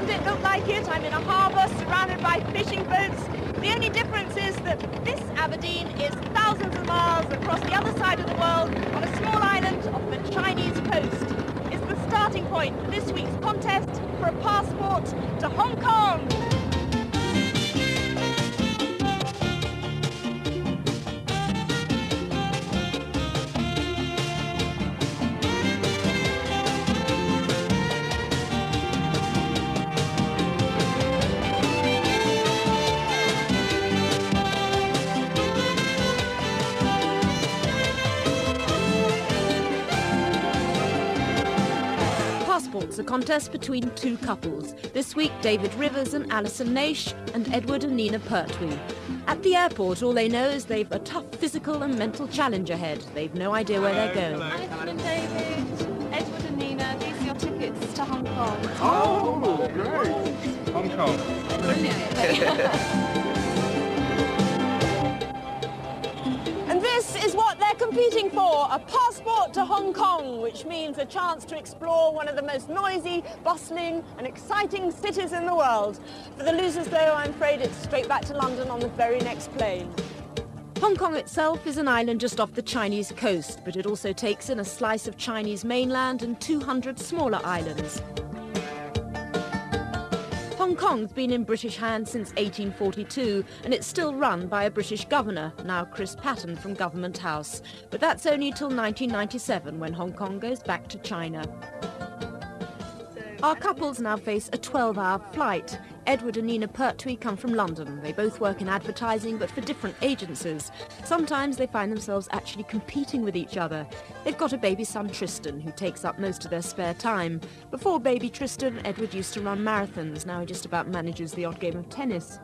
Doesn't it look like it? I'm in a harbour surrounded by fishing boats. The only difference is that this Aberdeen is thousands of miles across the other side of the world on a small island off the Chinese coast. It's the starting point for this week's contest for a passport to Hong Kong. It's a contest between two couples. This week, David Rivers and Alison Naish and Edward and Nina Pertwee. At the airport, all they know is they've a tough physical and mental challenge ahead. They've no idea where they're going. Alison and David, Edward and Nina, these are your tickets to Hong Kong. Oh, great! Hong Kong. Brilliant. And this is what they're competing for, a passport to Hong Kong, which means a chance to explore one of the most noisy, bustling and exciting cities in the world. For the losers, though, I'm afraid it's straight back to London on the very next plane. Hong Kong itself is an island just off the Chinese coast, but it also takes in a slice of Chinese mainland and 200 smaller islands. Hong Kong's been in British hands since 1842, and it's still run by a British governor, now Chris Patten from Government House. But that's only till 1997, when Hong Kong goes back to China. Our couples now face a 12-hour flight. Edward and Nina Pertwee come from London. They both work in advertising, but for different agencies. Sometimes they find themselves actually competing with each other. They've got a baby son, Tristan, who takes up most of their spare time. Before baby Tristan, Edward used to run marathons. Now he just about manages the odd game of tennis.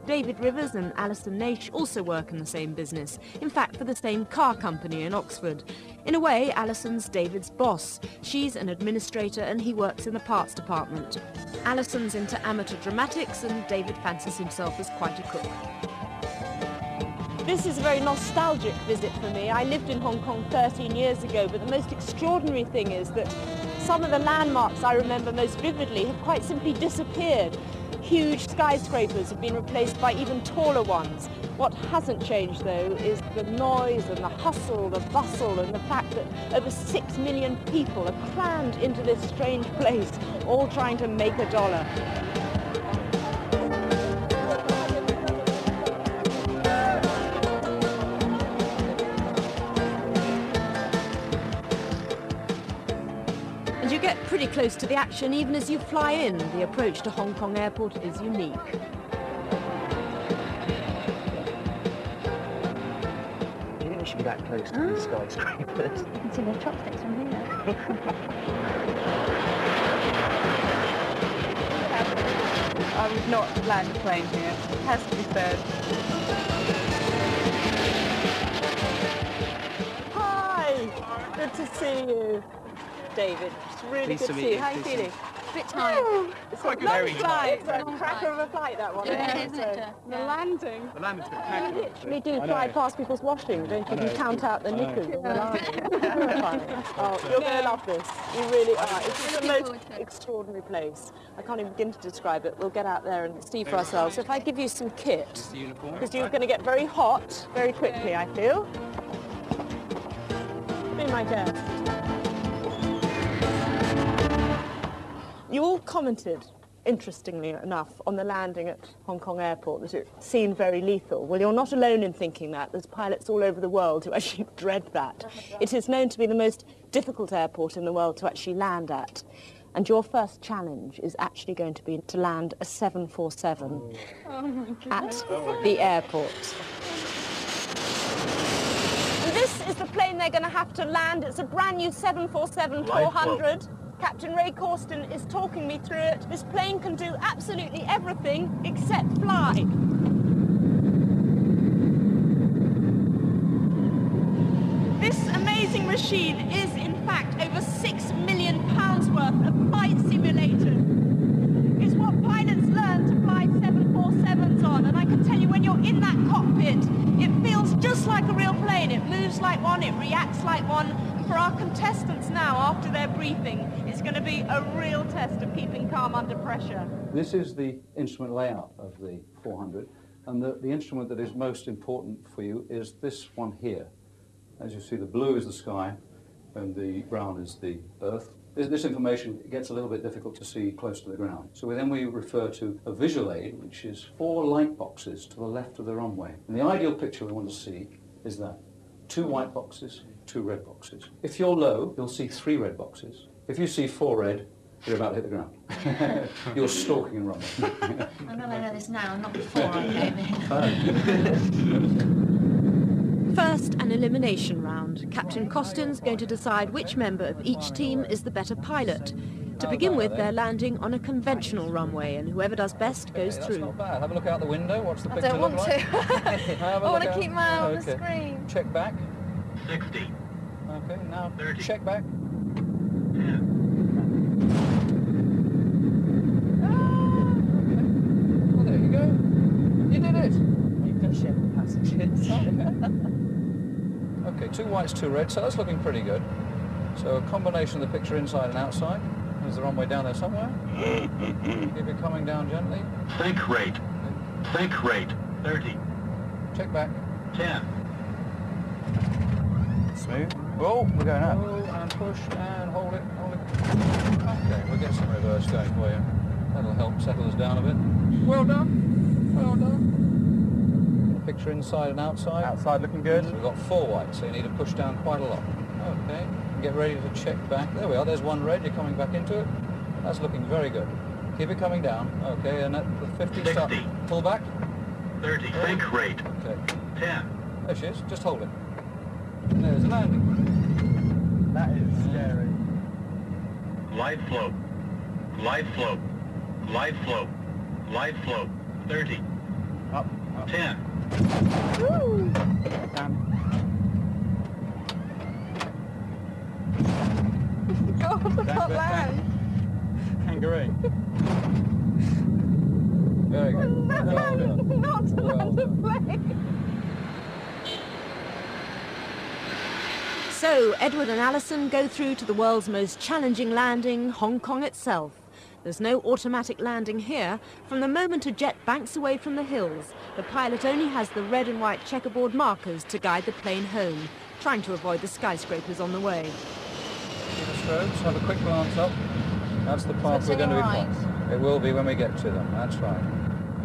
David Rivers and Alison Naish also work in the same business, in fact for the same car company in Oxford. In a way, Alison's David's boss. She's an administrator and he works in the parts department. Alison's into amateur dramatics and David fancies himself as quite a cook. This is a very nostalgic visit for me. I lived in Hong Kong 13 years ago, but the most extraordinary thing is that some of the landmarks I remember most vividly have quite simply disappeared. Huge skyscrapers have been replaced by even taller ones. What hasn't changed, though, is the noise and the hustle, the bustle, and the fact that over 6 million people are crammed into this strange place, all trying to make a dollar. And you get pretty close to the action even as you fly in. The approach to Hong Kong Airport is unique. You think we should be that close to these skyscrapers? You can see the chopsticks from here. I would not land a plane here. It has to be said. Hi! Good to see you. David, it's really Pleased good to to meet see you. you. How are you Pleased to feeling? A bit tired. It's quite a good. long Very flight. It's nice. a cracker of a flight, that one. Yeah, isn't isn't it? The landing. The land is You spectacular. literally do I fly know. past people's washing, don't you? I You know. count out the I know. knickers and the lines. Oh, you're going to love this. You really are. It's just the Looking most forward to it. extraordinary place. I can't even begin to describe it. We'll get out there and see for ourselves. So if I give you some kit, It's the uniform. because you're going to get very hot very quickly, I feel. Be my guest. You all commented, interestingly enough, on the landing at Hong Kong Airport that it seemed very lethal. Well, you're not alone in thinking that. There's pilots all over the world who actually dread that. It is known to be the most difficult airport in the world to actually land at. And your first challenge is actually going to be to land a 747 at the airport. And this is the plane they're going to have to land. It's a brand new 747-400. Captain Ray Corsten is talking me through it. This plane can do absolutely everything except fly. This amazing machine is, in fact, over £6 million worth of flight simulator. It's what pilots learn to fly 747s on, and I can tell you when you're in that cockpit, it feels just like a real plane. It moves like one, it reacts like one. For our contestants now, after their briefing, it's going to be a real test of keeping calm under pressure. This is the instrument layout of the 400, and the instrument that is most important for you is this one here. As you see, the blue is the sky, and the brown is the earth. This information gets a little bit difficult to see close to the ground. So we refer to a visual aid, which is 4 light boxes to the left of the runway. And the ideal picture we want to see is that. 2 white boxes, 2 red boxes. If you're low, you'll see 3 red boxes. If you see 4 red, you're about to hit the ground. You're stalking and running. I know this now, not before I came in. First, an elimination round. Captain Costin's going to decide which member of each team is the better pilot. To begin with, they're landing on a conventional runway, and whoever does best goes through. That's not bad. Have a look out the window. What's the picture I don't look want like? to. I want to keep my eye on the screen. Check back. 60. Okay, now 30. check back. 10. Well, there you go. You did it. You can share the passengers. Okay, 2 whites, 2 reds, so that's looking pretty good. So a combination of the picture inside and outside. There's the runway down there somewhere. Keep it coming down gently. Think rate. Think rate. 30. Check back. 10. Smooth. Oh, we're going up. Oh, and push and hold it, hold it. Okay, we'll get some reverse going for you. That'll help settle us down a bit. Well done. Well done. Picture inside and outside. Outside looking good. So we've got 4 whites, so you need to push down quite a lot. Okay, get ready to check back. There we are, there's 1 red, you're coming back into it. That's looking very good. Keep it coming down. Okay, and at the 50 start. Pull back. 30. Think rate. Okay. 10. There she is, just hold it. And there's a landing. That is scary. Light flow. Light flow. Light flow. Light flow. 30. Up. 10. Woo! God, I can't land. Kangaroo. Very good. That's Well done. not to Well land a done. plane. So, Edward and Alison go through to the world's most challenging landing, Hong Kong itself. There's no automatic landing here. From the moment a jet banks away from the hills, the pilot only has the red and white checkerboard markers to guide the plane home, trying to avoid the skyscrapers on the way. See the strobes, have a quick glance up. That's the path we're going to be flying. It will be when we get to them, that's right.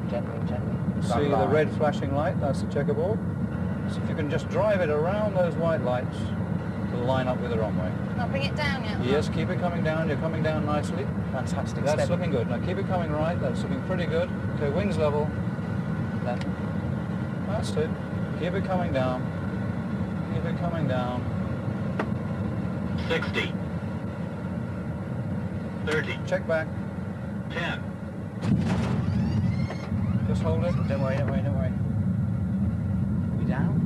Gently, gently. See the red flashing light, that's the checkerboard. So if you can just drive it around those white lights to line up with the runway. Not bring it down yet. Yes, keep it coming down, you're coming down nicely. Fantastic. That's Steady. looking good. Now keep it coming right, that's looking pretty good. Okay, wings level. Left. That's it. Keep it coming down. Keep it coming down. 60. 30. Check back. 10. Just hold it. Don't worry, don't worry, don't worry. We down?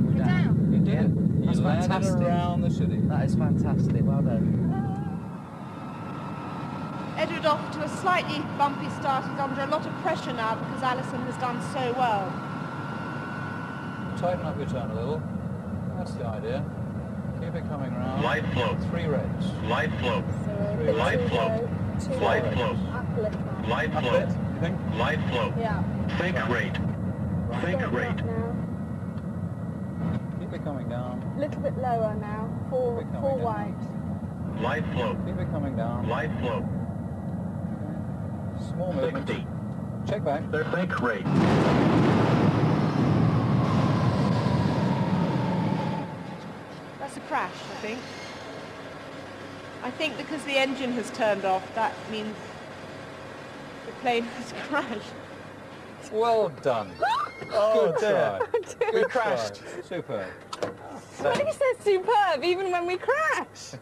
We're down. You did it. That's You landed fantastic. around the city. That is fantastic. Well done. Edward off to a slightly bumpy start. He's under a lot of pressure now because Alison has done so well. Tighten up your turn a little. That's the idea. Keep it coming round. Light flow. 3 reds. Light flow. Three Light reds. flow. Light flow. Light Up flow. it, you think? Light flow. Yeah. Think rate. Think rate. Keep it coming down. A little bit lower now. Four Keep it coming down. white. Light flow. Keep it coming down. Light flow. Small movement. 60. Check back. Think rate. That's a crash, I think. I think because the engine has turned off, that means the plane has crashed. Well done. Oh, Good dear. try. We Good crashed. try. Superb. Nobody says superb, even when we crash.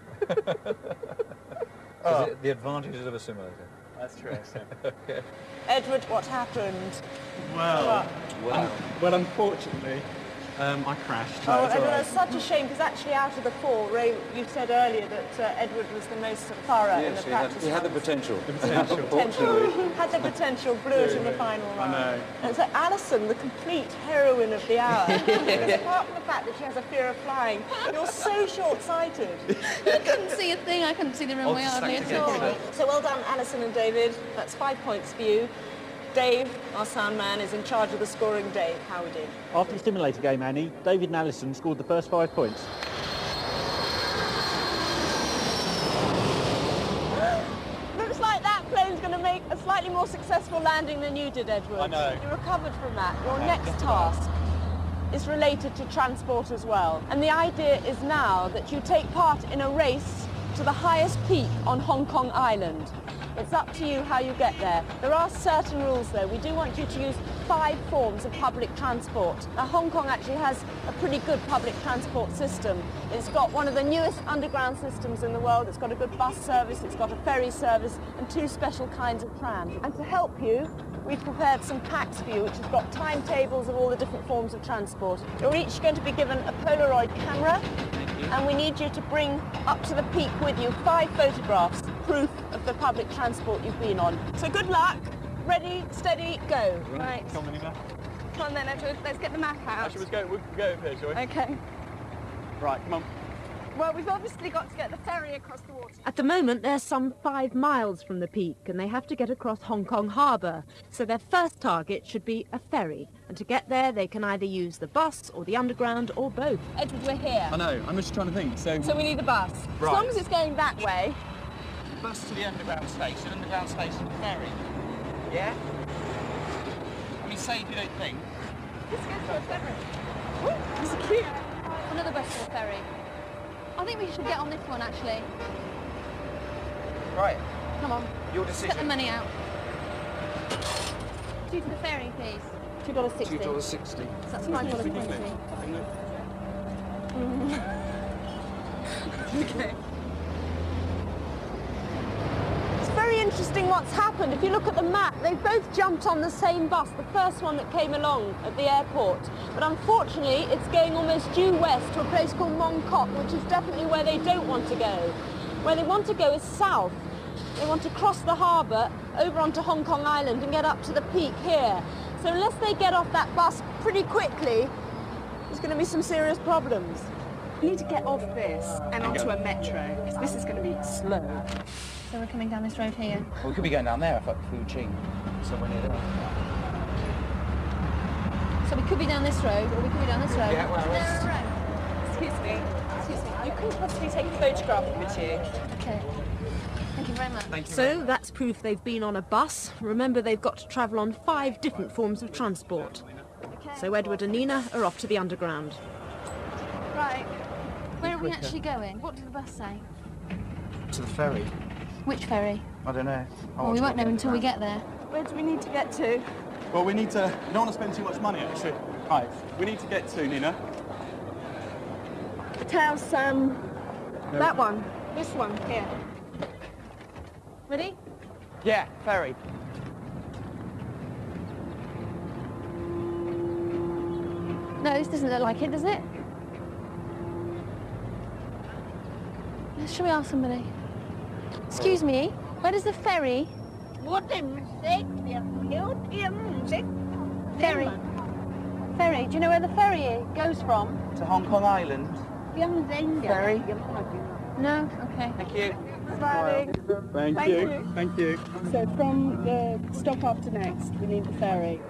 The advantages of a simulator. That's true. Edward, what happened? Well, Wow. well, unfortunately, I crashed. Oh, Edward, that's such a shame, because actually out of the four, Ray, you said earlier that Edward was the most thorough in the practice. He had the potential. Had the potential, blew it in the final round. I know. And so Alison, the complete heroine of the hour, apart from the fact that she has a fear of flying, you're so short-sighted. I couldn't see a thing. I couldn't see the runway hardly at all. So well done, Alison and David. That's 5 points for you. Dave, our sound man, is in charge of the scoring. Dave, how are we doing? After the stimulator game, Annie, David and Alison scored the first 5 points. Looks like that plane's going to make a slightly more successful landing than you did, Edward. I know. You recovered from that. Your next task is related to transport as well. And the idea is now that you take part in a race to the highest peak on Hong Kong Island. It's up to you how you get there. There are certain rules though. We do want you to use 5 forms of public transport. Now Hong Kong actually has a pretty good public transport system. It's got one of the newest underground systems in the world. It's got a good bus service, it's got a ferry service and 2 special kinds of prams. And to help you, we've prepared some packs for you which have got timetables of all the different forms of transport. You're each going to be given a Polaroid camera and we need you to bring up to the peak with you 5 photographs, proof of the public transport you've been on. So good luck. Ready, steady, go. Right. Come on, Nina. Come on then, Edward. Let's get the map out. Actually, we'll go over here, shall we? Okay. Right, come on. Well, we've obviously got to get the ferry across the water. At the moment, they're some 5 miles from the peak and they have to get across Hong Kong Harbour. So their first target should be a ferry. And to get there, they can either use the bus or the underground or both. Edward, we're here. I know, I'm just trying to think. So So we need the bus. Right. As long as it's going that way. Bus to the underground station ferry. Yeah? I mean, say if you don't think. Let's go for a ferry. Ooh, this is cute. Another bus to the ferry. I think we should get on this one, actually. Right. Come on. Your Get the decision. money out. 2 to the ferry, please. $2.60. $2.60. So that's $5.20. Okay. It's very interesting what's happened. If you look at the map, they both jumped on the same bus, the first one that came along at the airport. But unfortunately, it's going almost due west to a place called Mong Kok, which is definitely where they don't want to go. Where they want to go is south. They want to cross the harbour over onto Hong Kong Island and get up to the peak here. So unless they get off that bus pretty quickly, there's going to be some serious problems. We need to get off this and onto a metro, because this is going to be slow. So we're coming down this road here. Well, we could be going down there, like Feng-Jiao, somewhere near there. So we could be down this road, or we could be down this road. Yeah, well, Narrow road. Excuse me. Excuse me. You couldn't possibly take a photograph of me too. Okay. Thank you very much. Thank you. So that's proof they've been on a bus. Remember, they've got to travel on 5 different forms of transport. Okay. So Edward and Nina are off to the underground. Right. Where are we actually going? What did the bus say? To the ferry. Which ferry? I don't know. Well, we won't know until we get there. Where do we need to get to? Well, we need to... I don't want to spend too much money, actually. Right, we need to get to, Nina. House, that one. This one, here. Ready? Yeah, ferry. No, this doesn't look like it, does it? Shall we ask somebody? Excuse me, where does the ferry? Ferry. Ferry. Do you know where the ferry goes from? To Hong Kong Island. Ferry. No? Okay. Thank you. Smiling. Thank you. Thank you. So from the stop after next, we need the ferry.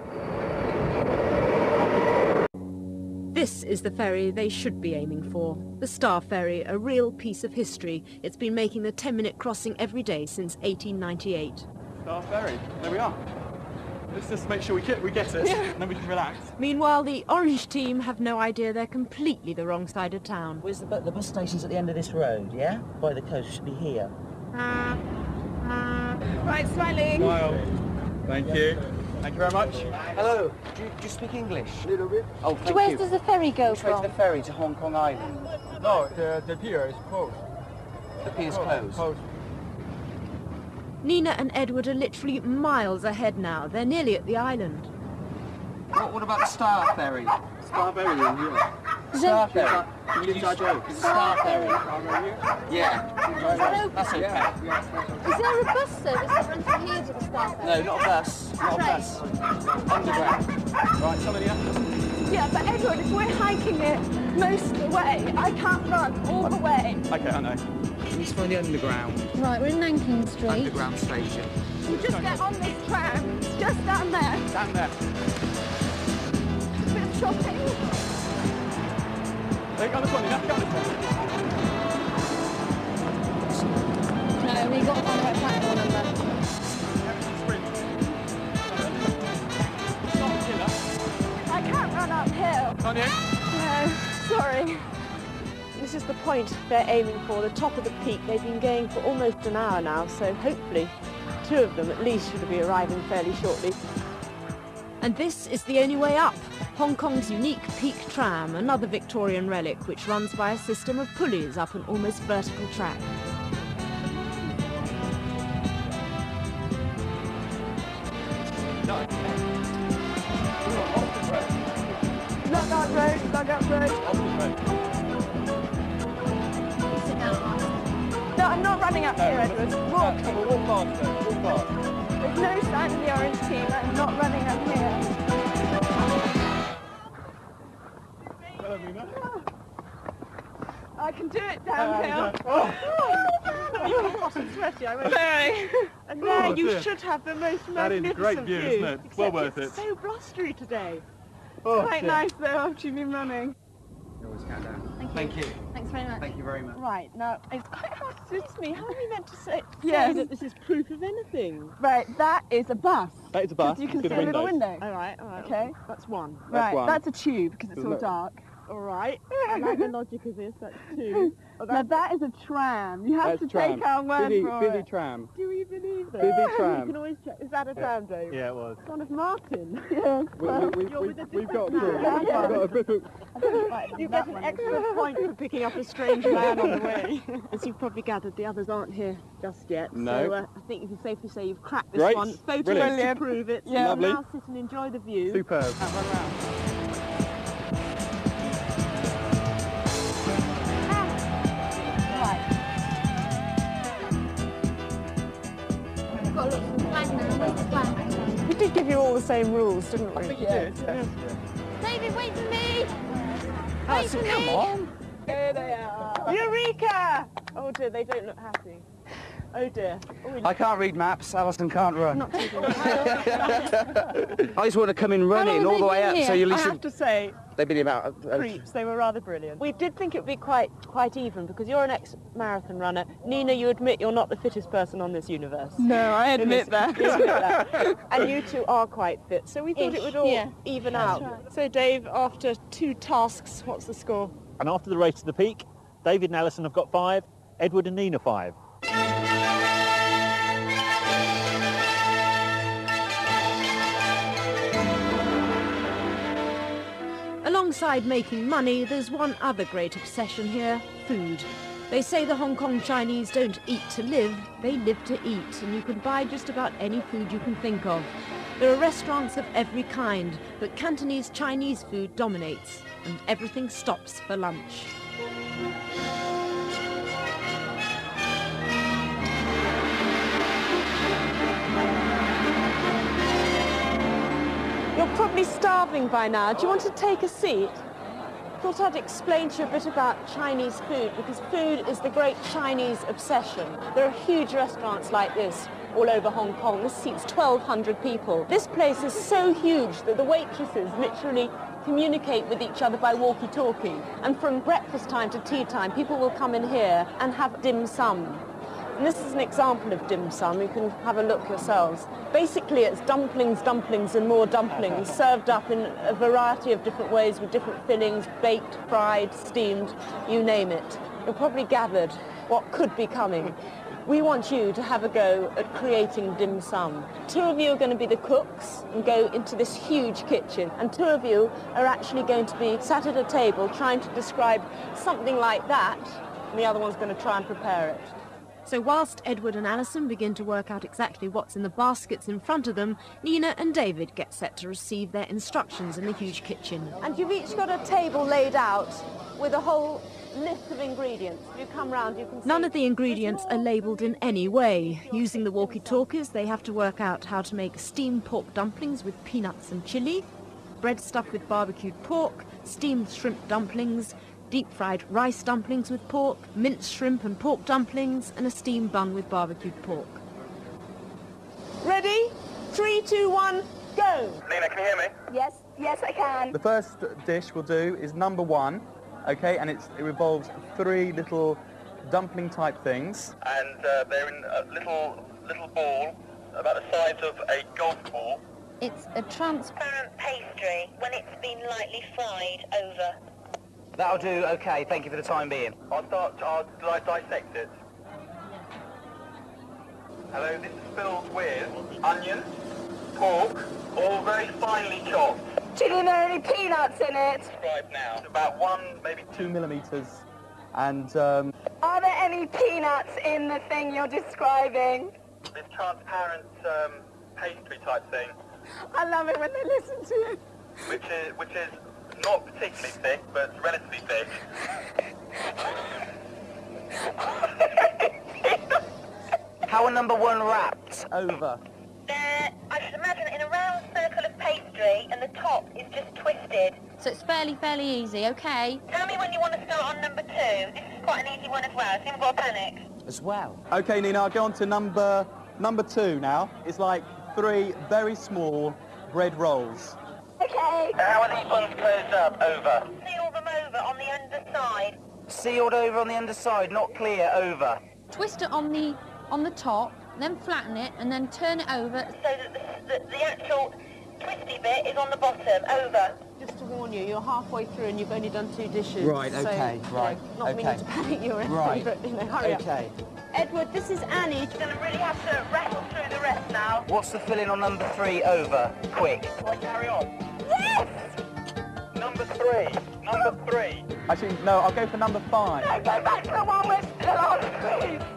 This is the ferry they should be aiming for. The Star Ferry, a real piece of history. It's been making the 10-minute crossing every day since 1898. Star Ferry. There we are. Let's just make sure we get it, and then we can relax. Meanwhile, the orange team have no idea they're completely the wrong side of town. Where's the bus station's at the end of this road, yeah? By the coast, should be here. Right, smiling. Smile. Thank you. Thank you very much. Hello. Do you speak English? A little bit. Oh, thank Where you. does the ferry go Which way to from? the ferry to Hong Kong Island? No, the pier is closed. The pier's closed. Nina and Edward are literally miles ahead now. They're nearly at the island. What about the Star Ferry? Starberry in here. Starberry. Can you judge out? Starberry. Yeah. That's okay. Is there a bus service that runs from here to the Starberry? No, not a bus. Not a bus. Underground. Right, somebody else. Yeah, but Edward, if we're hiking it most of the way, I can't run all the way. Okay, I know. He's from the underground. Right, we're in Nanking Street. Underground station. You just get on this tram, it's just down there. Down there. A bit of shopping. Hey, go on this one, Nina. Go on this one. No, we got to find the right platform number. I can't run uphill. On you. No, sorry. This is the point they're aiming for, the top of the peak. They've been going for almost an hour now, so hopefully 2 of them at least should be arriving fairly shortly. And this is the only way up. Hong Kong's unique peak tram, another Victorian relic which runs by a system of pulleys up an almost vertical track. Dugout road, dugout road. Sit down. No, I'm not running up here, Edward. Walking. We'll walk past them. Walk past. There's no sign of the orange team. I'm not running up here. Hello, Nina. I can do it downhill. You're hot and sweaty, I won't. Very. And there Oh, you dear. should have the most That is a magnificent great view, isn't it? Except Well worth it's it. so blustery today. Oh, Quite dear. nice though after you've been running. You always count down. Thank you. Thank you. Thanks very much. Thank you very much. Right, now, it's quite hard to suit me. How are we meant to say Yes. that this is proof of anything? Right, that is a bus. That is a bus. You can Through see the a little windows. window. All right, all right. Okay. That's one. That's Right, one. that's a tube because it's There's all no- dark. All right. I like the logic of this. That's two. Oh, Now that is a tram. You have That's to tram. take our word busy, for busy it. tram. Do we believe that? Busy You tram. can always check. Is that a tram, Dave? Yeah, it was. Son of Martin. Yes. We've got through. Yeah, We've yeah. got a bit of... Right, You that get an one. extra point for picking up a strange man on the way. As you've probably gathered, the others aren't here just yet. No. So I think you can safely say you've cracked this Great. one. Photos Brilliant. to prove it. Yeah. Lovely. Now sit and enjoy the view. Superb. Run around. Right. We've got to look for the flag now. Where's the flag? We did give you all the same rules, didn't we? Yes. David, wait for me! Oh, Wait so for come me! on. There they are. Eureka! Oh dear, they don't look happy. Oh dear. Oh, I can't read maps. Alison can't run. not taking I just want to come in running have all they the way been up. here? So you I listen. have to say, They've been about. creeps, they were rather brilliant. We did think it would be quite even because you're an ex-marathon runner. Nina, you admit you're not the fittest person on this universe. No, I admit that. You admit that. And you two are quite fit, so we thought it would all Yeah. even out. So Dave, after 2 tasks, what's the score? And after the race to the peak, David and Alison have got 5, Edward and Nina 5. Alongside making money, there's one other great obsession here, food. They say the Hong Kong Chinese don't eat to live, they live to eat, and you can buy just about any food you can think of. There are restaurants of every kind, but Cantonese Chinese food dominates, and everything stops for lunch. You're probably starving by now. Do you want to take a seat? Thought I'd explain to you a bit about Chinese food, because food is the great Chinese obsession. There are huge restaurants like this all over Hong Kong. This seats 1,200 people. This place is so huge that the waitresses literally communicate with each other by walkie-talkie. And from breakfast time to tea time, people will come in here and have dim sum. And this is an example of dim sum. You can have a look yourselves. Basically, it's dumplings, dumplings, and more dumplings, served up in a variety of different ways with different fillings, baked, fried, steamed, you name it. You've probably gathered what could be coming. We want you to have a go at creating dim sum. 2 of you are going to be the cooks and go into this huge kitchen, and 2 of you are actually going to be sat at a table trying to describe something like that, and the other one's going to try and prepare it. So whilst Edward and Alison begin to work out exactly what's in the baskets in front of them, Nina and David get set to receive their instructions in the huge kitchen. And you've each got a table laid out with a whole list of ingredients. If you come round, you can see. None of the ingredients are labelled in any way. Using the walkie-talkies, they have to work out how to make steamed pork dumplings with peanuts and chilli, bread stuffed with barbecued pork, steamed shrimp dumplings, deep-fried rice dumplings with pork, minced shrimp and pork dumplings, and a steamed bun with barbecued pork. Ready? 3, 2, 1, go! Nina, can you hear me? Yes, I can. The first dish we'll do is number 1, okay, and it revolves 3 little dumpling-type things. And they're in a little ball, about the size of a golf ball. It's a transparent pastry when it's been lightly fried over. That'll do, okay, thank you for the time being. I'll dissect it. Hello, this is filled with onions, pork, all very finely chopped. Do you think there are any peanuts in it? Described now. It's about 1, maybe 2 millimetres, and Are there any peanuts in the thing you're describing? this transparent pastry type thing, I love it when they listen to you. which is not particularly thick, but relatively thick. How are number 1 wrapped? over. I should imagine in a round circle of pastry and the top is just twisted. So it's fairly easy, okay? Tell me when you want to start on number 2. This is quite an easy one as well, so you haven't got to panic. As well. Okay, Nina, I'll go on to number 2 now. It's like 3 very small bread rolls. Okay. How are these ones closed up? Over. Seal them over on the underside. Sealed over on the underside, not clear, over. Twist it on the top, then flatten it, and then turn it over. So that the actual twisty bit is on the bottom, over. Just to warn you, you're halfway through and you've only done 2 dishes. Right, so, okay, right, not meaning to panic you or anything, Right. but, hurry up. Okay. Edward, this is Annie. You're going to really have to rattle through the rest now. What's the filling on number 3, over? Quick. Shall I carry on? Yes! Number 3. Number 3. Actually, no, I'll go for number 5. No, go back to the one we're still on,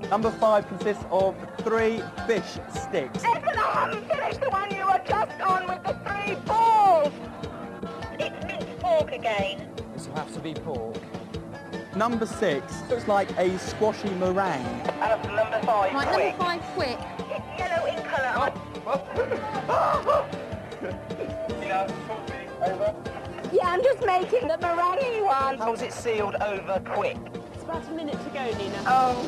please. Number 5 consists of 3 fish sticks. Edward, I haven't finished the one you were just on with the 3 balls. It's minced pork again. This will have to be pork. Number 6 looks like a squashy meringue. Alison, number 5, Right, quick. number 5, quick. It's yellow in colour. Talk to me, over. Yeah, I'm just making the meringue one. How's it sealed, over? Quick. It's about a minute to go, Nina. Oh,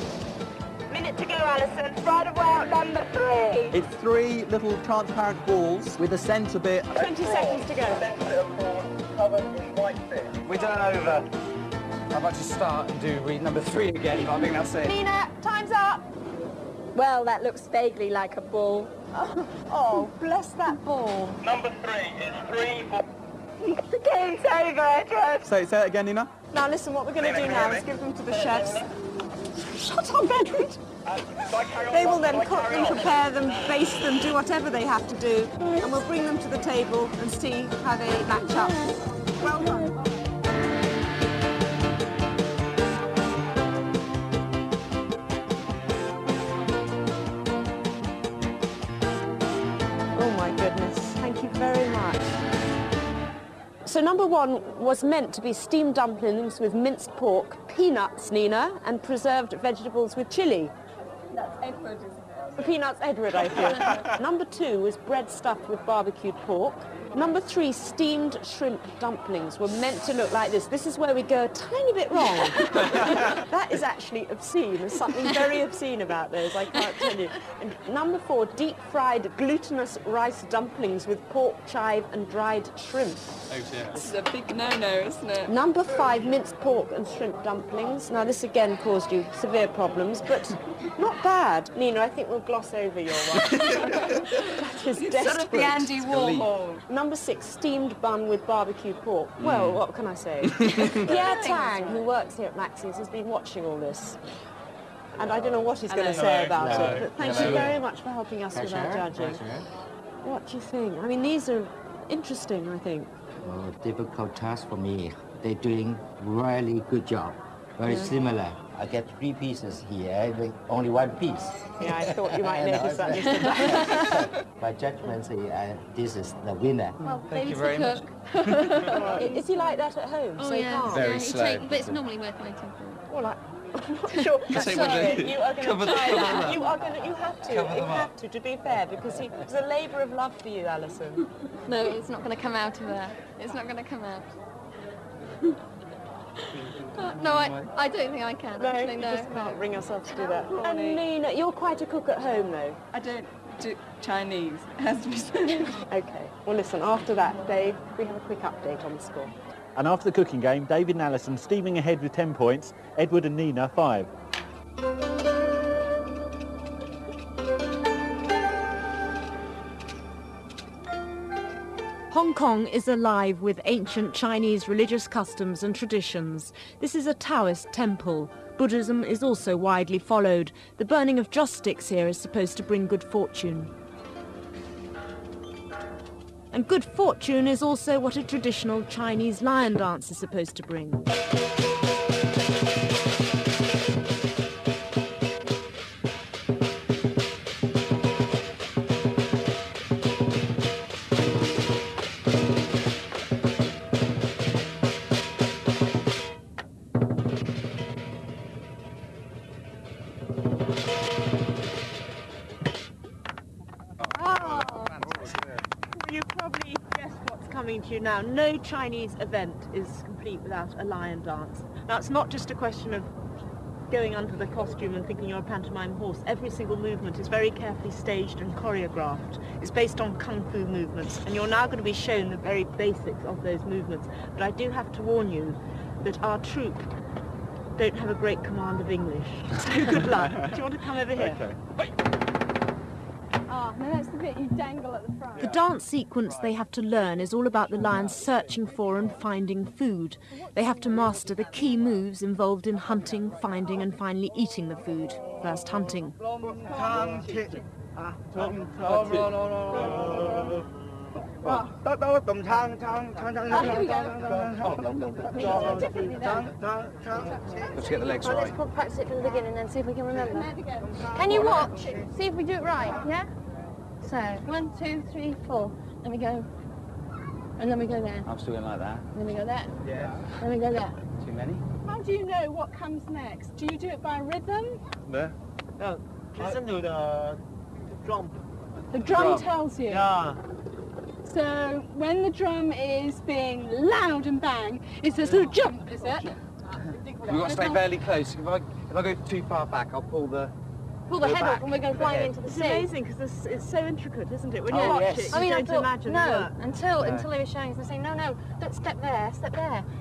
Minute to go, Alison. right about number 3. It's 3 little transparent balls with a centre bit. 20 seconds to go. Centre of pork covered in white fish. We're done, over. I'm about to start and read number 3 again, but I think that's it. Nina, time's up. Well, that looks vaguely like a ball. Oh, bless that ball. Number 3 is 3 for... The game's over, Edward. Say that again, Nina. Now listen, what we're going to Nina, do can you now hear is me? give them to the chefs. Shut up, Edward. Shall I carry on? They will then Shall I cook carry them, on? prepare them, baste them, do whatever they have to do, and we'll bring them to the table and see how they match up. Well done. Oh my goodness, thank you very much. So number 1 was meant to be steamed dumplings with minced pork, peanuts, Nina, and preserved vegetables with chilli. That's Edward, isn't it? Peanuts Edward, I feel. Number 2 was bread stuffed with barbecued pork. Number 3, steamed shrimp dumplings were meant to look like this. This is where we go a tiny bit wrong. That is actually obscene. There's something very obscene about those, I can't tell you. And number 4, deep-fried glutinous rice dumplings with pork, chive and dried shrimp. Oh dear. This is a big no-no, isn't it? Number 5, minced pork and shrimp dumplings. Now this again caused you severe problems, but not bad. Nina, I think we'll gloss over your one. That is desperate. Sort of the Andy Warhol. Number 6, steamed bun with barbecued pork. Well, what can I say? Pierre Tang, who works here at Max's, has been watching all this. And I don't know what he's going to say about it, but thank you very much for helping us with our judging. What do you think? I mean, these are interesting, I think. Difficult task for me. They're doing really good job. Very similar. I get 3 pieces here, with only 1 piece. Yeah, I thought you might notice that, Mr. Black. My judgment say this is the winner. Well, Thank you David's very the much. cook. Is he like that at home? Oh so yeah, calm? Very yeah, slow. But it's normally worth waiting for. Well, I'm not sure. Say what they- You are going cover to them try that. up. You are going to. You have to. Cover You them have up. to be fair, because it's a labour of love for you, Alison. No, it's not going to come out of there. It's not going to come out. No, I don't think I can. No, actually, you no. just can't bring yourself to do that. And Nina, you're quite a cook at home, though. I don't do Chinese, it has to be said. Okay. Well, listen, after that, Dave, we have a quick update on the score. And after the cooking game, David and Alison steaming ahead with 10 points, Edward and Nina 5. Hong Kong is alive with ancient Chinese religious customs and traditions. This is a Taoist temple. Buddhism is also widely followed. The burning of joss sticks here is supposed to bring good fortune. And good fortune is also what a traditional Chinese lion dance is supposed to bring. You probably guessed what's coming to you now. No Chinese event is complete without a lion dance. Now, it's not just a question of going under the costume and thinking you're a pantomime horse. Every single movement is very carefully staged and choreographed. It's based on kung fu movements, and you're now going to be shown the very basics of those movements. But I do have to warn you that our troupe don't have a great command of English. So good luck. Do you want to come over here? Okay. Oh, no, that's the bit you dangle at the front. The dance sequence they have to learn is all about the lions searching for and finding food. They have to master the key moves involved in hunting, finding and finally eating the food. First hunting. Let's get the legs right. Let's practice it from the beginning and see if we can remember. Can you watch? See if we do it right, yeah? So, 1, 2, 3, 4. Then we go. And then we go there. I'm still going like that. Then we go there. Yeah. Then we go there. Too many? How do you know what comes next? Do you do it by rhythm? There. No, listen to the drum. The drum tells you. Yeah. So when the drum is being loud and bang, it's a sort of jump, is it? We've got to stay fairly close. If I go too far back, I'll pull the... Pull the head off and we're going flying into the It's sea. amazing because it's so intricate, isn't it? When you Oh, watch yes. it, I mean, you I don't thought, imagine the no, work. until they were showing us, they're saying, no, don't step there,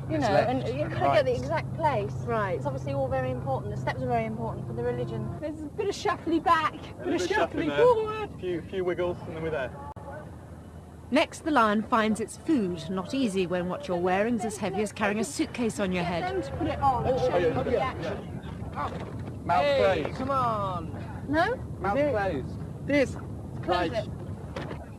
you know, left, and you've got to right. get the exact place. Right. It's obviously all very important. The steps are very important for the religion. There's a bit of shuffly back, a bit of shuffly forward. Few wiggles and then we're there. Next, the lion finds its food. Not easy when what you're wearing is as heavy as carrying a suitcase on your Get head. them to put it on and show you the action. Mouth closed. Come on. No? Mouth closed. This. Close it.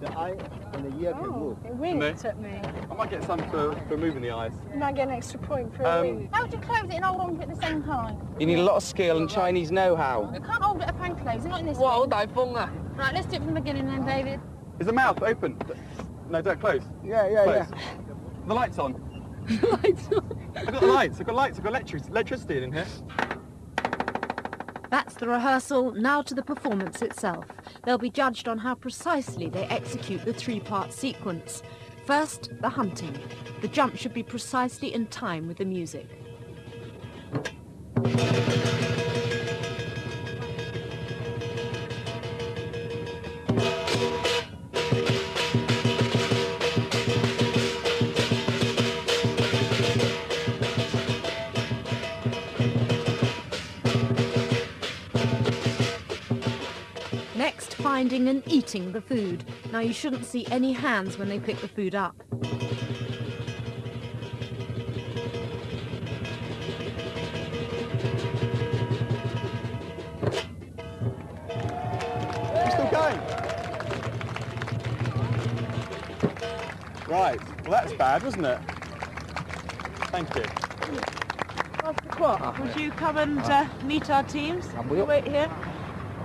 The eye and the ear can move. It winked at me. I might get some for moving the eyes. You might get an extra point for a wink. How would you close it and hold on to it at the same time? You need a lot of skill and Chinese know-how. You can't hold it up and close it, not in this one. Right, let's do it from the beginning then, David. Is the mouth open? No, don't close. Yeah. The light's on. Lights on. I've got the lights. I've got electricity in here. That's the rehearsal, now to the performance itself. They'll be judged on how precisely they execute the three-part sequence. First, the hunting. The jump should be precisely in time with the music. Next, finding and eating the food. Now, you shouldn't see any hands when they pick the food up. I'm still going. Right. Well, that's bad, wasn't it? Thank you. Kwok, would you come and meet our teams? We'll wait here.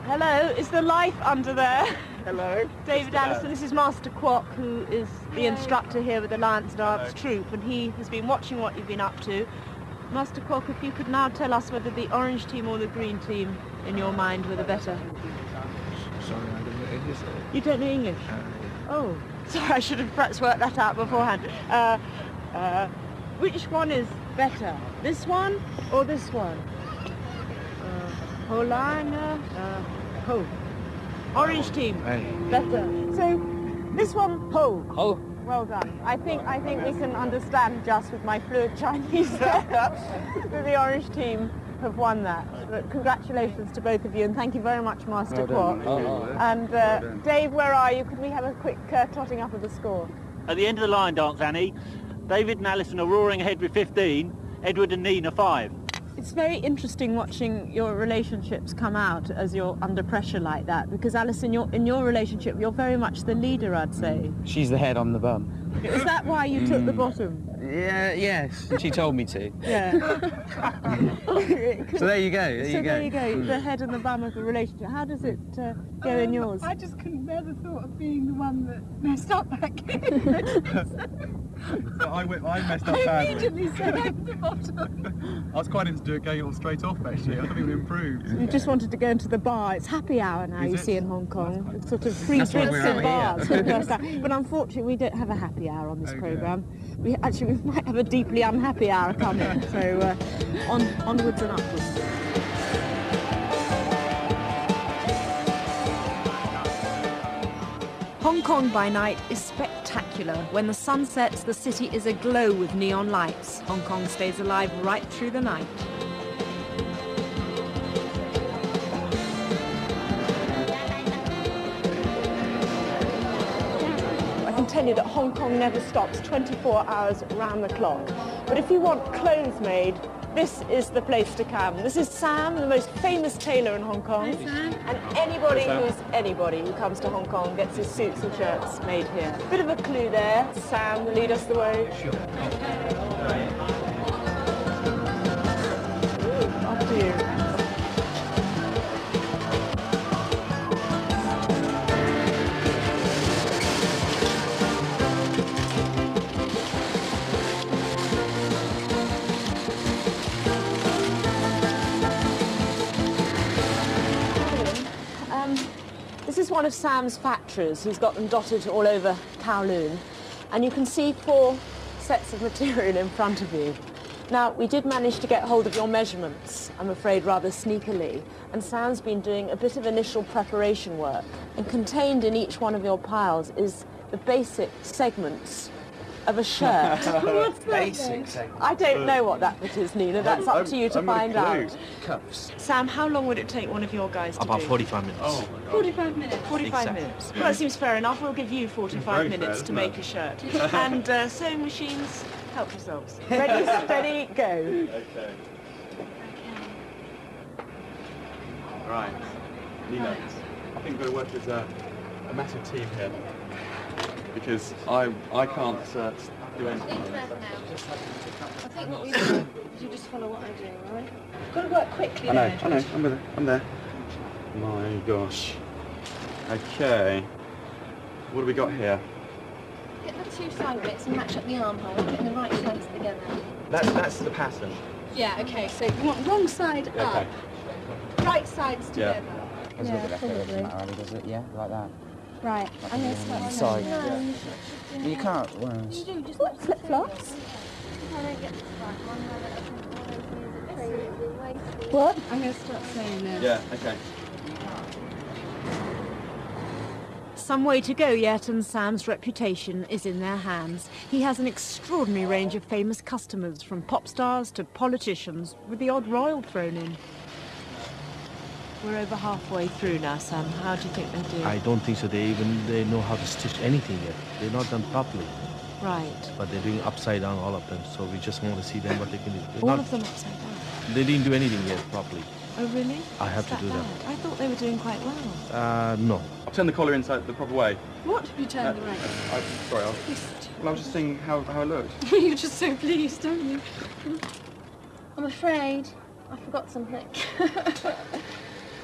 Hello, is there life under there? Hello. David Allison, this is Master Kwok, who is the instructor here with the Lions Dance Troupe, and he has been watching what you've been up to. Master Kwok, if you could now tell us whether the orange team or the green team, in your mind, were the better. Sorry, I don't know English. You don't know English? Oh, sorry, I should have perhaps worked that out beforehand. Which one is better? This one or this one? Holanga, Ho. Orange team, better. So, this one, Ho. Ho. Well done. I think we can understand just with my fluent Chinese that the orange team have won that. But congratulations to both of you, and thank you very much, Master Kwok. And Dave, where are you? Could we have a quick totting up of the score? At the end of the line dance, Annie, David and Alison are roaring ahead with 15, Edward and Nina 5. It's very interesting watching your relationships come out as you're under pressure like that, because Alison, in your relationship, you're very much the leader, I'd say. She's the head, I'm the bum. Is that why you took the bottom? Yeah, yes. She told me to. Yeah. So there you go. There you go. The head and the bum of the relationship. How does it go in yours? I just couldn't bear the thought of being the one that messed up that game. So I messed up badly. I immediately said I'm the bottom. I was quite into going all straight off, actually. I thought it would improve. You just wanted to go into the bar. It's happy hour now, you see, in Hong Kong. It's sort of free drinks in bars. But unfortunately, we don't have a happy hour on this programme. We might have a deeply unhappy hour coming. So onwards and upwards. Hong Kong by night is spectacular. When the sun sets, the city is aglow with neon lights. Hong Kong stays alive right through the night. I can tell you that Hong Kong never stops 24 hours round the clock. But if you want clothes made, this is the place to come. This is Sam, the most famous tailor in Hong Kong. Hi, Sam. And anybody who comes to Hong Kong gets his suits and shirts made here. Bit of a clue there. Sam will lead us the way. Sure. After you. This is one of Sam's factories. He's got them dotted all over Kowloon. And you can see 4 sets of material in front of you. Now, we did manage to get hold of your measurements, I'm afraid rather sneakily, and Sam's been doing a bit of initial preparation work. And contained in each one of your piles is the basic segments of a shirt. What's that? Basic segment. I don't know what that bit is, Nina. That's up to you to find out. Cuffs. Sam, how long would it take one of your guys to About do? 45 minutes. Oh, 45 minutes. 45 Exactly. minutes. Well, that seems fair enough. We'll give you 45 minutes to make a shirt. And sewing machines, help yourselves. Ready, steady, go. Okay. Right. Nina, I think we're going to work as a massive team here. Because I can't do anything. I think what we do is you just follow what I do, right? Got to work quickly. I know, I'm there. My gosh. Okay. What do we got here? Get the 2 side bits and match up the armhole, getting the right sides together. That's the pattern. Yeah, okay, so you want wrong side up, Okay. right sides together. There's a little bit left over, doesn't matter, really, does it? Yeah, like that. Right, I'm going to start Side. saying You can't. Well, You do just like flip-flops. What? I'm going to start saying this. Yeah, okay. Some way to go yet, and Sam's reputation is in their hands. He has an extraordinary range of famous customers, from pop stars to politicians, with the odd royal thrown in. We're over halfway through now, Sam. How do you think they're doing? I don't think so. They know how to stitch anything yet. They're not done properly. Right. But they're doing upside down, all of them. So we just want to see them what they can do. All of them upside down? They didn't do anything yet properly. Oh, really? I have to do that. I thought they were doing quite well. No. I'll turn the collar inside the proper way. What have you turned around? Sorry, I was just seeing how it looked. You're just so pleased, aren't you? I'm afraid I forgot something.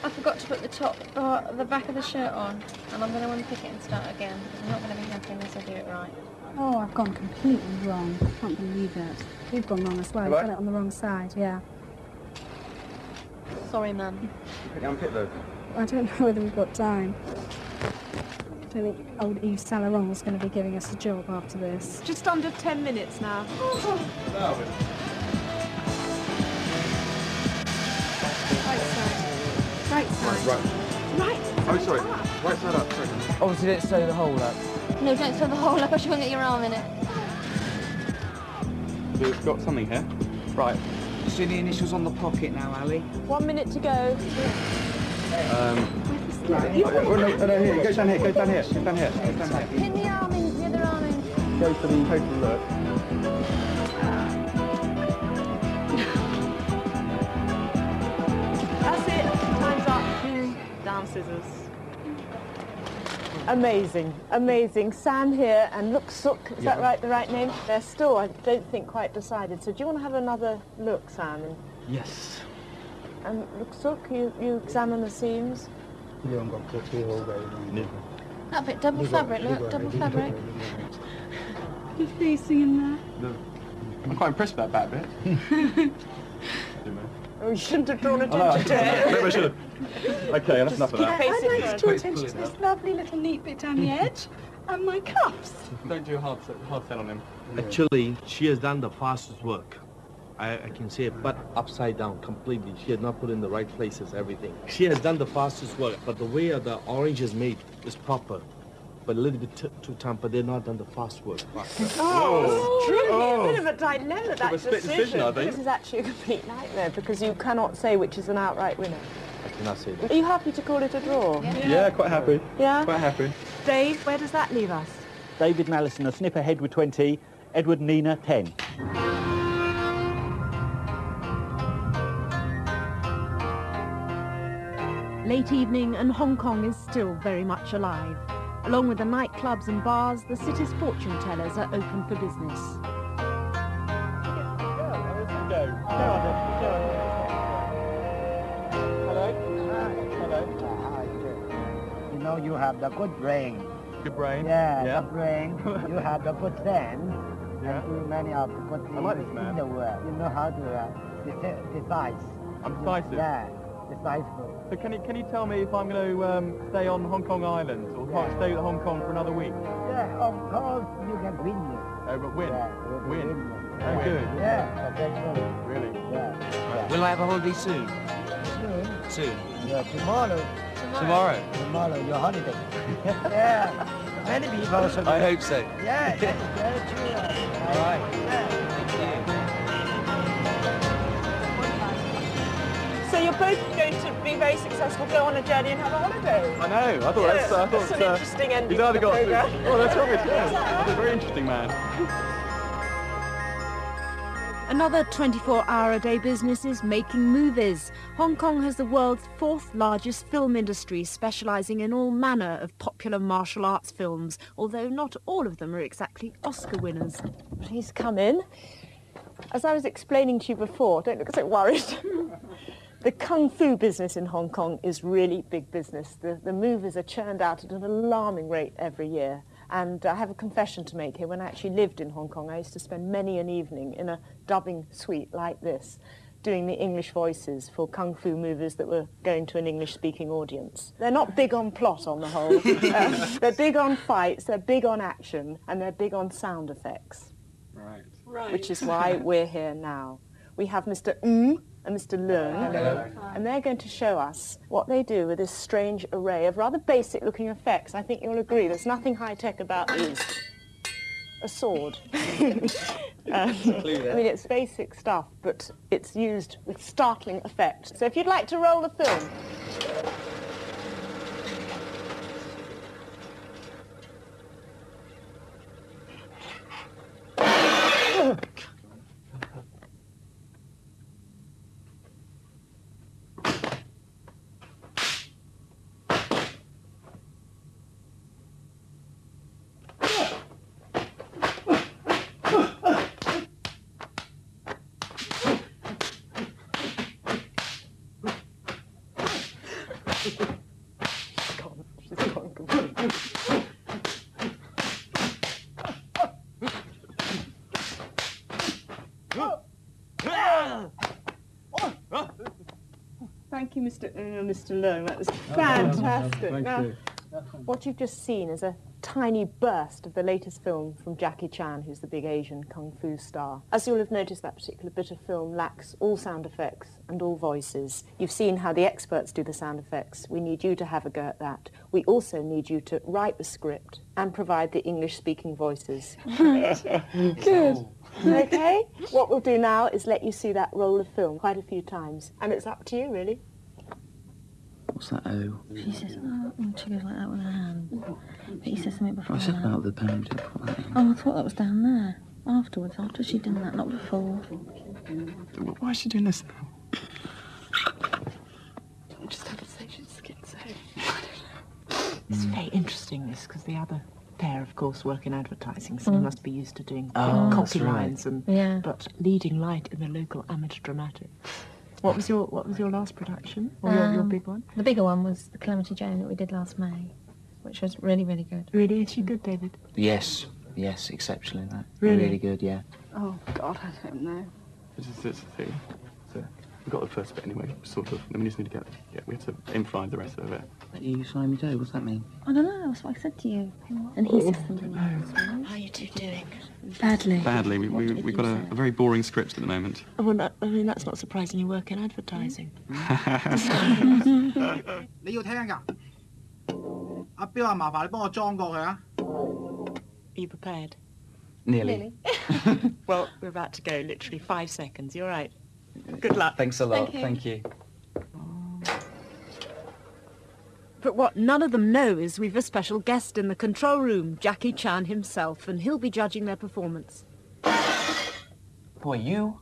I forgot to put the back of the shirt on, and I'm going to unpick it and start again. I'm not going to be happy unless I do it right. Oh, I've gone completely wrong. I can't believe it. You've gone wrong as well. You've got it on the wrong side, yeah. Sorry, Mum. Can you unpick those? I don't know whether we've got time. I don't think old Eve Salaron's going to be giving us a job after this. Just under 10 minutes now. Right side. Right. Oh, sorry. Right side up, sorry. Obviously, don't sew the hole up. No, don't sew the hole up, or she won't get your arm in it. So we've got something here. Right. You see the initials on the pocket now, Ali? 1 minute to go. No, here. Go down here. Go down here. Go down here. Go down here. Pin the arm in, the other arm in. Go for the total look. That's it. Time's up. Down scissors. Amazing, amazing. San here and Look Sook, is that right, the right name? They're still, I don't think, quite decided. So do you want to have another look, San? Yes. And Look Sook, you examine the seams? That bit, double fabric, look, double fabric. You're facing in there. No. I'm quite impressed with that back bit. Oh, you shouldn't have drawn attention to it. Maybe I should have. Okay, that's enough of that. I'd like to draw attention to this lovely little neat bit down the edge and my cuffs. Don't do a hard sell on him. Actually, she has done the fastest work. I can say it, but upside down completely. She had not put in the right places, everything. She has done the fastest work, but the way the orange is made is proper. But a little bit too time, but they're not done the fast work. Oh, it's truly a bit of a dilemma, that decision. I think. This is actually a complete nightmare because you cannot say which is an outright winner. I cannot say that. Are you happy to call it a draw? Yeah, quite happy. Yeah? Quite happy. Dave, where does that leave us? David and Alison a snip ahead with 20, Edward and Nina 10. Late evening and Hong Kong is still very much alive. Along with the nightclubs and bars, the city's fortune tellers are open for business. You know, you have the good brain. Good brain? Yeah, the brain. You have the good sense. Yeah. And too many of the good I like things this man. in the world. You know how to decide. I'm decisive. Yeah, decisive. So can you tell me if I'm going to stay on Hong Kong Island or can't stay with Hong Kong for another week? Yeah, of course you can win. Oh, but win? Yeah, Win? Yeah. Oh, good. Yeah, that's good. Really? Yeah. Will I have a holiday soon? Soon? Soon? Yeah, tomorrow. Tomorrow? Tomorrow, your holiday. Yeah. Many people should. I hope so. Yeah, that's very true. All right. So you're both going to be very successful, go on a journey and have a holiday. I know. I thought that's an interesting ending he's either to the got programme. Oh, that's obvious. Yeah. He's a very interesting man. Another 24-hour-a-day business is making movies. Hong Kong has the world's fourth largest film industry, specialising in all manner of popular martial arts films, although not all of them are exactly Oscar winners. Please come in. As I was explaining to you before, don't look so worried. The kung fu business in Hong Kong is really big business. The movies are churned out at an alarming rate every year. And I have a confession to make here. When I actually lived in Hong Kong, I used to spend many an evening in a dubbing suite like this, doing the English voices for kung fu movies that were going to an English-speaking audience. They're not big on plot on the whole. They're big on fights, they're big on action, and they're big on sound effects. Right. Which is why we're here now. We have Mr. Ng and Mr. Leung, and they're going to show us what they do with this strange array of rather basic-looking effects. I think you'll agree there's nothing high-tech about these. A sword. I mean, it's basic stuff, but it's used with startling effect. So if you'd like to roll the film. you, Mr. Lowe. That was fantastic. Thank Now, you. What you've just seen is a tiny burst of the latest film from Jackie Chan, who's the big Asian kung fu star. As you'll have noticed, that particular bit of film lacks all sound effects and all voices. You've seen how the experts do the sound effects. We need you to have a go at that. We also need you to write the script and provide the English-speaking voices. Good. Okay? What we'll do now is let you see that roll of film quite a few times. And it's up to you, really. What's that O? She says, oh, and she goes like that with her hand. But he says something before I said that. about the ponytail. Oh, I thought that was down there. Afterwards, after she'd done that, not before. Why is she doing this now? just have to say she's schizo. It's very interesting, this, because the other pair, of course, work in advertising, so they must be used to doing copy lines and but leading light in the local amateur dramatic. What was your last production? Or your big one? The bigger one was the Calamity Jane that we did last May, which was really, really good. Really? Is she good, David? Yes, exceptionally. That Really? good, yeah. Oh, God, I don't know. This is the thing. So we got the first bit anyway, sort of. Then we just need to we have to improvise the rest of it. You slimy toe, what's that mean? I don't know, that's what I said to you. And he said something else. How are you two doing? Badly. Badly. We've got a very boring script at the moment. Oh, well, I mean, that's not surprising. You work in advertising. 你要聽㗎？阿彪啊，麻煩你幫我裝過佢啊。 Are you prepared? Nearly. Well, we're about to go. Literally 5 seconds. You're right. Good luck. Thanks a lot. Thank you. But what none of them know is we've a special guest in the control room, Jackie Chan himself, and he'll be judging their performance. Boy, you?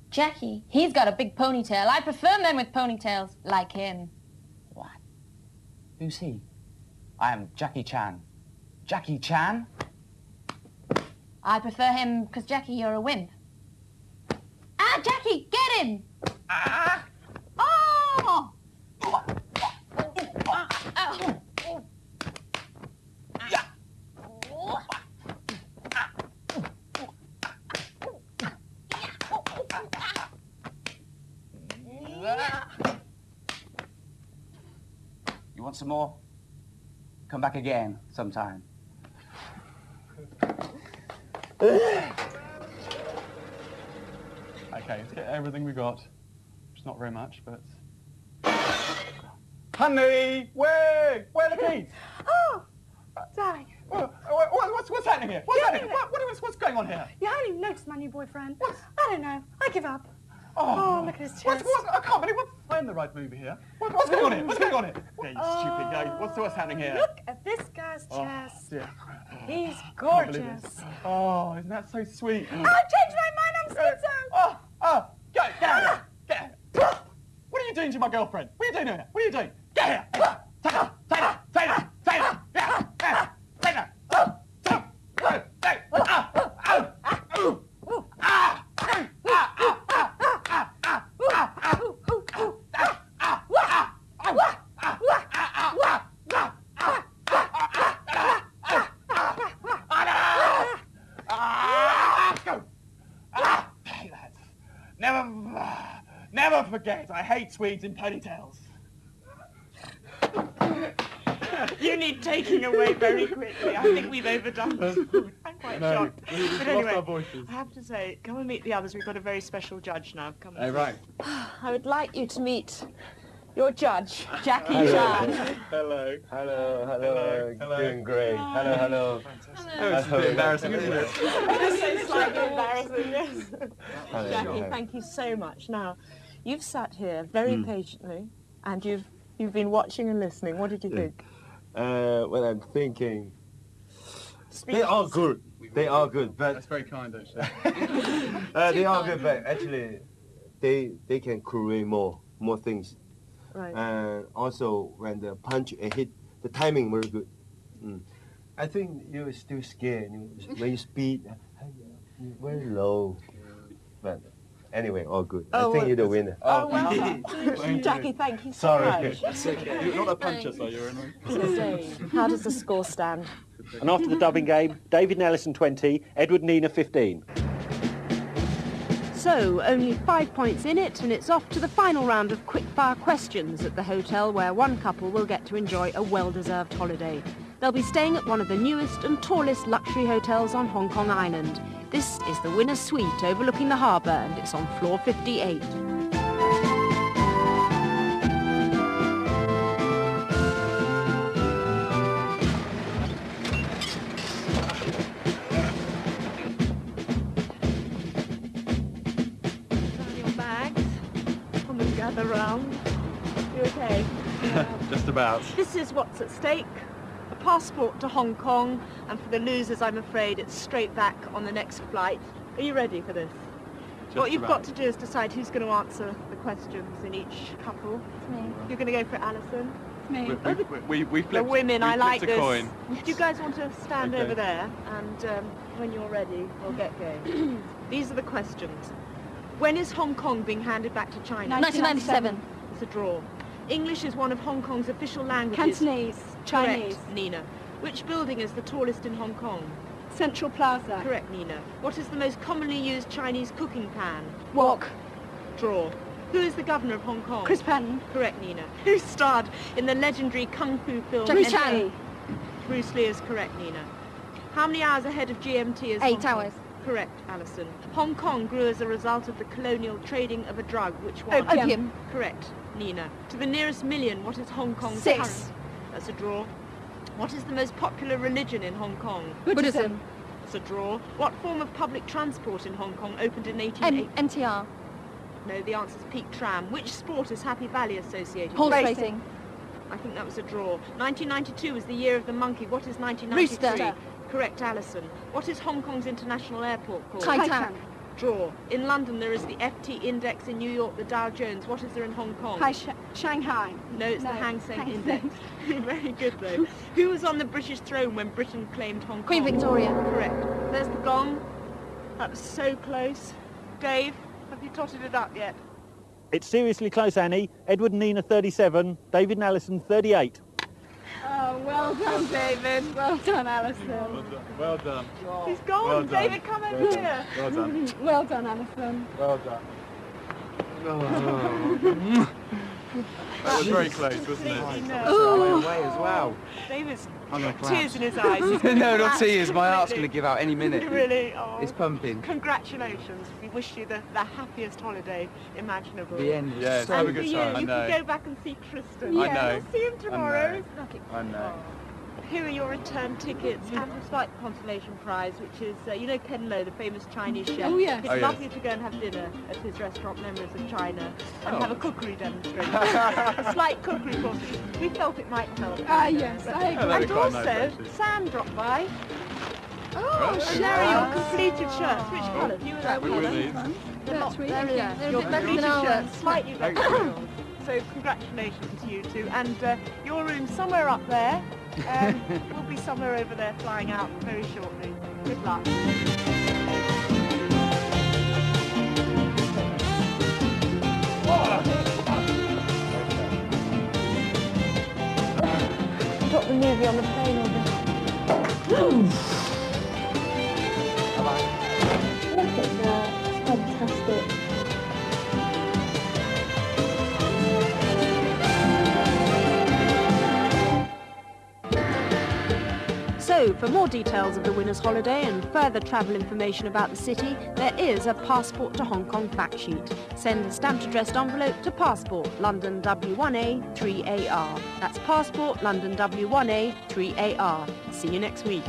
Jackie, he's got a big ponytail. I prefer men with ponytails like him. What? Who's he? I am Jackie Chan. Jackie Chan? I prefer him because, Jackie, you're a wimp. Ah, Jackie, get him! Ah! Oh! You want some more? Come back again sometime. Okay, let's get everything we got. It's not very much, but... Honey! Where are the keys? Oh, darling. What's happening here? What's happening? What's going on here? You haven't even noticed my new boyfriend. I don't know. I give up. Oh, look at his chest. I can't believe I'm in the right movie here. What's going on here? What's going on here? Yeah, you stupid guy. What's happening here? Look at this guy's chest. Dear. He's Can't believe gorgeous. this. Oh, isn't that so sweet? I've changed my mind. I'm schizo. Get here. What are you doing to my girlfriend? What are you doing here? What are you doing? Get here. Take her. Never forget, I hate Swedes in ponytails. You need taking away very quickly. I think we've overdone this. I'm quite shocked. But anyway, I have to say, come and meet the others. We've got a very special judge now. Come and right. I would like you to meet your judge, Jackie Chan. Hello. Doing great. Hello. It's a bit embarrassing, isn't it? It's slightly embarrassing, yes. Hello. Jackie, thank you so much. Now, you've sat here very patiently, and you've been watching and listening. What did you think? Well, I'm thinking they are good. They are good, but That's very kind, actually. they are good, but actually, they can create more things. Right. And also, when the punch and hit, the timing very good. I think you're still scared when you speed. Very low, but anyway, all good. I think you're the winner. Oh, well, Jackie, thank you so Sorry. much. You're not a puncher, so you're annoying. So, Dave, how does the score stand? And after the dubbing game, David and Alison 20, Edward and Nina 15. So, only 5 points in it, and it's off to the final round of quick-fire questions at the hotel where one couple will get to enjoy a well-deserved holiday. They'll be staying at one of the newest and tallest luxury hotels on Hong Kong Island. This is the winner's suite overlooking the harbour, and it's on floor 58. Around. You okay? Just about. This is what's at stake. A passport to Hong Kong, and for the losers, I'm afraid, it's straight back on the next flight. Are you ready for this? What you've got to do is decide who's going to answer the questions in each couple. It's me. You're going to go for Alison. It's me. We flipped, the women, I like this. Coin. Do you guys want to stand over there? And when you're ready, we'll get going. These are the questions. When is Hong Kong being handed back to China? 1997. It's a draw. English is one of Hong Kong's official languages. Cantonese. Chinese. Correct, Nina. Which building is the tallest in Hong Kong? Central Plaza. Correct, Nina. What is the most commonly used Chinese cooking pan? Wok. Draw. Who is the governor of Hong Kong? Chris Patton. Correct, Nina. Who starred in the legendary kung fu film? Jackie Chan. Bruce Lee is correct, Nina. How many hours ahead of GMT is 8 hours. Correct, Alison. Hong Kong grew as a result of the colonial trading of a drug. Which one? Opium. Correct, Nina. To the nearest million, what is Hong Kong's 6. current? That's a draw. What is the most popular religion in Hong Kong? Buddhism. That's a draw. What form of public transport in Hong Kong opened in 1880? MTR. No, the answer's Peak Tram. Which sport is Happy Valley associated Horse with? racing. I think that was a draw. 1992 was the year of the monkey. What is 1993? Rooster. Correct, Alison. What is Hong Kong's international airport called? Tai Tak. Draw. In London there is the FT Index, in New York the Dow Jones. What is there in Hong Kong? Shanghai. No, it's the Hang Seng Index. Very good though. Who was on the British throne when Britain claimed Hong Kong? Queen Victoria. Correct. There's the gong. That was so close. Dave, have you totted it up yet? It's seriously close, Annie. Edward and Nina 37, David and Alison 38. Oh, well done, David. Well done, Alison. Well done. He's gone. Well done. David, come over here. Well done. Well done, Alison. Well done. Oh. That was very close, wasn't it? Oh. Away as well. David's I'm gonna got collapse. tears in his eyes. He's No, gonna not tears. My collapse heart's going to give out any minute. Really? Oh. It's pumping. Congratulations. We wish you the happiest holiday imaginable. The end was Yes, so have a And for good you, time. I you know. can go back and see Tristan. I know. We'll see him tomorrow. I know. Here are your return tickets and a slight consolation prize, which is, you know Ken Lo, the famous Chinese chef. Oh, yes. It's Oh, yes. lovely to go and have dinner at his restaurant, Memories of China, and have a cookery demonstration. A slight cookery course. We felt it might help. Yes, I agree. that'd And be quite nice, also, actually. Sam dropped by. Oh, Sherry, your completed shirts. Which colour? Do you have We will need. They're not Sweet. there. Yeah, they're a Your bit better completed than ours. shirts, slightly better than yours. So congratulations to you two. And your room somewhere up there. We'll be somewhere over there flying out very shortly. Good luck. Got the movie on the plane or Look at that. It's fantastic. So, for more details of the winner's holiday and further travel information about the city, there is a Passport to Hong Kong fact sheet. Send a stamped addressed envelope to Passport, London W1A 3AR. That's Passport, London W1A 3AR. See you next week.